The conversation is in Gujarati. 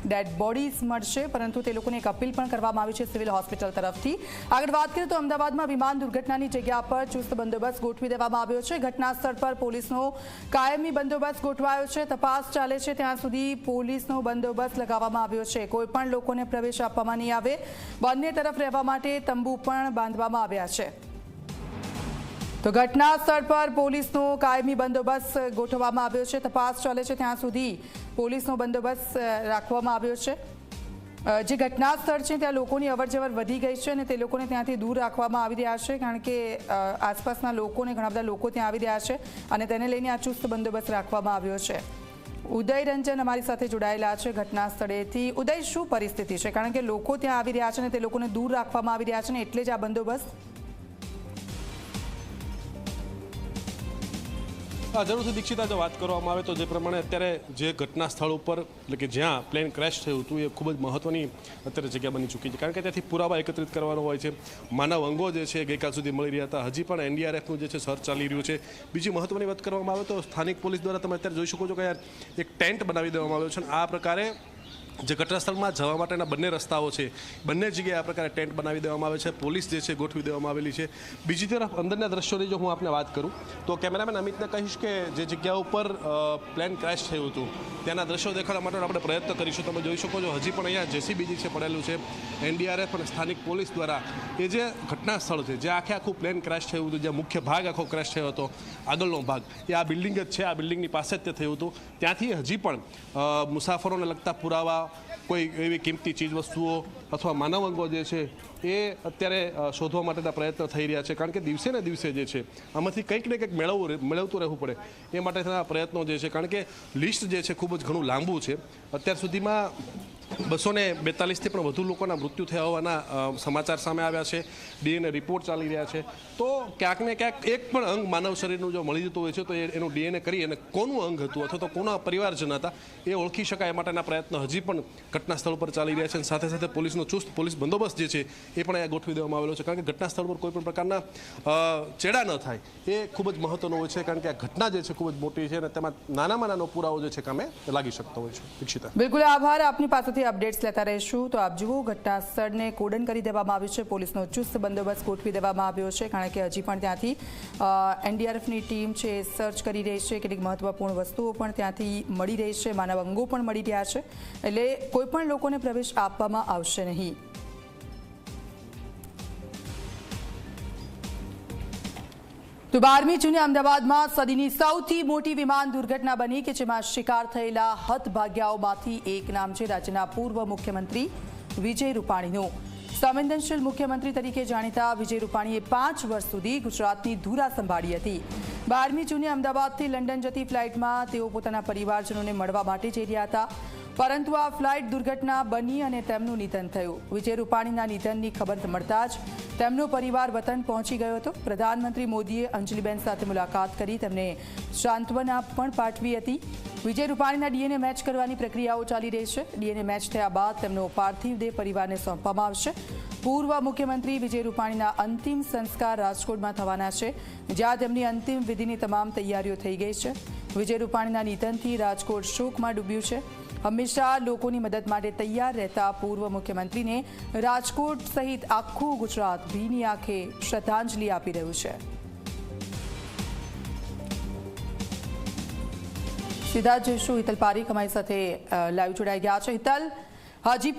ડેડ બોડીઝ મળશે, પરંતુ તે લોકોને એક અપીલ પણ કરવામાં આવી છે સિવિલ હોસ્પિટલ તરફથી। આગળ વાત કરીએ તો અમદાવાદમાં વિમાન દુર્ઘટનાની જગ્યા પર ચુસ્ત બંદોબસ્ત ગોઠવી દેવામાં આવ્યો છે। ઘટના સ્થળ પર પોલીસનો કાયમી બંદોબસ્ત ગોઠવાયો છે। તપાસ ચાલે છે ત્યાં સુધી પોલીસનો બંદોબસ્ત લગાવવામાં આવ્યો છે। કોઈપણ લોકોને પ્રવેશ આપવામાં નહીં આવે। બંને તરફ રહેવા માટે તંબુ પણ બાંધવામાં આવ્યા છે। તો ઘટના સ્થળ પર પોલીસનો કાયમી બંદોબસ્ત ગોઠવવામાં આવ્યો છે। તપાસ ચાલે છે ત્યાં સુધી પોલીસનો બંદોબસ્ત રાખવામાં આવ્યો છે। જે ઘટના સ્થળ છે ત્યાં લોકોની અવરજવર વધી ગઈ છે અને તે લોકોને ત્યાંથી દૂર રાખવામાં આવી રહ્યા છે, કારણ કે આસપાસના લોકોને ઘણા બધા લોકો ત્યાં આવી રહ્યા છે અને તેને લઈને આ ચુસ્ત બંદોબસ્ત રાખવામાં આવ્યો છે। ઉદય રંજન અમારી સાથે જોડાયેલા છે ઘટના સ્થળેથી। ઉદય, શું પરિસ્થિતિ છે? કારણ કે લોકો ત્યાં આવી રહ્યા છે અને તે લોકોને દૂર રાખવામાં આવી રહ્યા છે ને એટલે જ આ બંદોબસ્ત। જરૂરથી દીક્ષિતા, જો વાત કરવામાં આવે તો જે પ્રમાણે અત્યારે જે ઘટના સ્થળ ઉપર એટલે કે જ્યાં પ્લેન ક્રેશ થયું હતું એ ખૂબ જ મહત્વની અત્યારે જગ્યા બની ચૂકી છે, કારણ કે ત્યાંથી પુરાવા એકત્રિત કરવાનો હોય છે। માનવ અંગો જે છે ગઈકાલ સુધી મળી રહ્યા હતા। હજી પણ એનડીઆરએફનું જે છે સર્ચ ચાલી રહ્યું છે। બીજી મહત્વની વાત કરવામાં આવે તો સ્થાનિક પોલીસ દ્વારા તમે અત્યારે જોઈ શકો છો કે એક ટેન્ટ બનાવી દેવામાં આવ્યો છે અને આ પ્રકારે જે ઘટના સ્થળમાં જવા માટેના બંને રસ્તાઓ છે બંને જગ્યાએ આ પ્રકારે ટેન્ટ બનાવી દેવામાં આવે છે। પોલીસ જે છે ગોઠવી દેવામાં આવેલી છે। બીજી તરફ અંદરના દ્રશ્યોની જો હું આપને વાત કરું તો કેમેરામેન અમિતને કહીશ કે જે જગ્યા ઉપર પ્લેન ક્રેશ થયું હતું ત્યાંના દ્રશ્યો દેખાડવા માટે આપણે પ્રયત્ન કરીશું। તમે જોઈ શકો છો હજી પણ અહીંયા જેસીબી જે છે પડેલું છે। એનડીઆરએફ અને સ્થાનિક પોલીસ દ્વારા એ જે ઘટના સ્થળ છે જે આખું પ્લેન ક્રેશ થયું હતું, જે મુખ્ય ભાગ આખો ક્રેશ થયો હતો આગળનો ભાગ એ આ બિલ્ડિંગ જ છે, આ બિલ્ડિંગની પાસે જ તે થયું હતું। ત્યાંથી હજી પણ મુસાફરોને લગતા પુરાવા, કોઈ એવી કિંમતી ચીજ વસ્તુઓ અથવા માનવ અંગો જે છે એ અત્યારે શોધવા માટેના પ્રયત્ન થઈ રહ્યા છે, કારણ કે દિવસે ને દિવસે જે છે આમાંથી કંઈક ને કંઈક મેળવતું રહેવું પડે એ માટેના પ્રયત્નો જે છે, કારણ કે લિસ્ટ જે છે ખૂબ જ ઘણું લાંબુ છે। અત્યાર સુધીમાં 242થી પણ વધુ લોકોના મૃત્યુ થયા હોવાના સમાચાર સામે આવ્યા છે। ડીએનએ રિપોર્ટ ચાલી રહ્યા છે। તો ક્યાંક ને ક્યાંક એક પણ અંગ માનવ શરીરનું જો મળી જતું હોય છે તો એનું ડીએનએ કરી અને કોનું અંગ હતું અથવા તો કોના પરિવારજન હતા એ ઓળખી શકાય માટેના પ્રયત્નો હજી પણ ઘટના સ્થળ પર ચાલી રહ્યા છે। અને સાથે સાથે પોલીસનો ચુસ્ત પોલીસ બંદોબસ્ત જે છે એ પણ અહીંયા ગોઠવી દેવામાં આવેલો છે, કારણ કે ઘટના સ્થળ પર કોઈ પણ પ્રકારના ચેડા ન થાય એ ખૂબ જ મહત્વનું હોય છે, કારણ કે આ ઘટના જે છે ખૂબ જ મોટી છે અને તેમાં નાનામાં નાનો પુરાવો જે છે કામે લાગી શકતો હોય છે। દીક્ષિતા, બિલકુલ આભાર। આપની પાસેથી અપડેટ્સ લેતા રહીશું। તો આપ જુઓ, ઘટના સ્થળને કોર્ડન કરી દેવામાં આવ્યું છે, પોલીસનો ચુસ્ત બંદોબસ્ત ગોઠવી દેવામાં આવ્યો છે, કારણ કે હજી પણ ત્યાંથી એનડીઆરએફની ટીમ છે સર્ચ કરી રહી છે। કેટલીક મહત્વપૂર્ણ વસ્તુઓ પણ ત્યાંથી મળી રહી છે, માનવ અંગો પણ મળી રહ્યા છે, એટલે કોઈપણ લોકોને પ્રવેશ આપવામાં આવશે નહીં। તો 12મી જૂને અમદાવાદમાં સદીની સૌથી મોટી વિમાન દુર્ઘટના બની કે જેમાં શિકાર થયેલા હતભાગ્યાઓમાંથી એક નામ છે રાજ્યના પૂર્વ મુખ્યમંત્રી વિજય રૂપાણીનું। સંવેદનશીલ મુખ્યમંત્રી તરીકે જાણીતા વિજય રૂપાણીએ 5 વર્ષ સુધી ગુજરાતની ધુરા સંભાળી હતી। 12મી જૂને અમદાવાદથી લંડન જતી ફ્લાઇટમાં તેઓ પોતાના પરિવારજનોને મળવા માટે જઈ રહ્યા હતા, પરંતુ આ ફ્લાઇટ દુર્ઘટના બની અને તેમનું નિધન થયું। વિજય રૂપાણીના નિધનની ખબર મળતા જ તેમનો પરિવાર વતન પહોંચી ગયો હતો। પ્રધાનમંત્રી મોદીએ અંજલિબેન સાથે મુલાકાત કરી તેમને સાંત્વના પણ પાઠવી હતી। વિજય રૂપાણીના ડીએનએ મેચ કરવાની પ્રક્રિયાઓ ચાલી રહી છે। ડીએનએ મેચ થયા બાદ તેમનો પાર્થિવ દેહ પરિવારને સોંપવામાં આવશે। પૂર્વ મુખ્યમંત્રી વિજય રૂપાણીના અંતિમ સંસ્કાર રાજકોટમાં થવાના છે, જ્યાં તેમની અંતિમ વિધિની તમામ તૈયારીઓ થઈ ગઈ છે। વિજય રૂપાણીના નિધનથી રાજકોટ શોકમાં ડૂબ્યું છે। હંમેશા લોકોની મદદ માટે તૈયાર રહેતા પૂર્વ મુખ્યમંત્રીને રાજકોટ સહિત આખું ગુજરાત ભીની આંખે શ્રદ્ધાંજલિ આપી રહ્યું છે। સીધા જઈશું હિતલ પારીખ અમારી સાથે લાઈવ જોડાઈ ગયા છે। હિતલ, હજી પણ